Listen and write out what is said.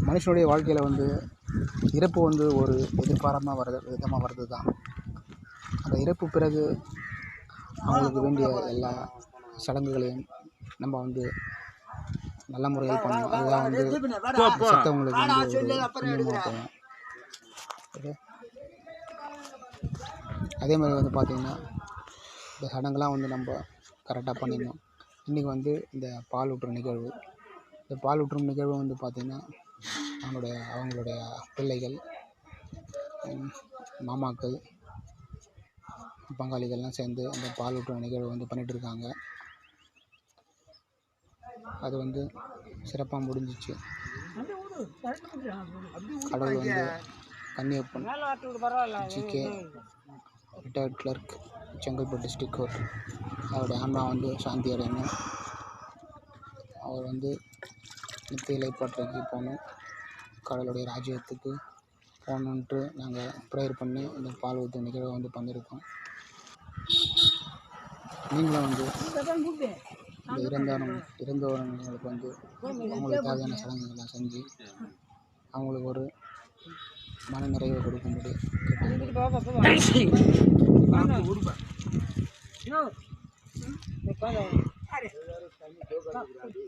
மனுஷனுடைய வாழ்க்கையில் வந்து இறப்பு வந்து ஒரு எதிர்பாராமல் விதமாக வர்றது தான். அந்த இறப்பு பிறகு அவங்களுக்கு வேண்டிய எல்லா சடங்குகளையும் நம்ம வந்து நல்ல முறையில் பண்ணணும். அதுதான் வந்து செத்தவங்களுக்கு வந்து ஒரு புண்ணியமாக போகும். ஓகே, அதே மாதிரி வந்து பார்த்திங்கன்னா இந்த சடங்குலாம் வந்து நம்ம கரெக்டாக பண்ணிடணும். இன்றைக்கி வந்து இந்த பால் ஊற்றும் நிகழ்வு. இந்த பால் ஊற்றும் நிகழ்வு வந்து பார்த்திங்கன்னா அவங்களுடைய பிள்ளைகள், மாமாக்கள், பங்காளிகள்லாம் சேர்ந்து அந்த பால் ஊற்றும் நிகழ்வு வந்து பண்ணிகிட்ருக்காங்க. அது வந்து சிறப்பாக முடிஞ்சிச்சு. கடவுள் வந்து Kanniyappan GK retired clerk, Chengalpattu district court, அவருடைய ஆன்மா வந்து சாந்தி அடையணும். அவர் வந்து நித்திய இலைப்பாற்றைக்கு போகணும், கடவுளுடைய ராஜ்யத்துக்கு போகணுன்ட்டு நாங்கள் ப்ரேயர் பண்ணி இந்த பால் ஊற்றும் நிகழ்வை வந்து பண்ணியிருக்கோம். நீங்களும் வந்து இந்த இறந்தவர்களுக்கு வந்து அவங்களுக்கு தேவையான சடங்குகள்லாம் செஞ்சு அவங்களுக்கு ஒரு மன நிறைவை கொடுக்கும்படி கேட்டு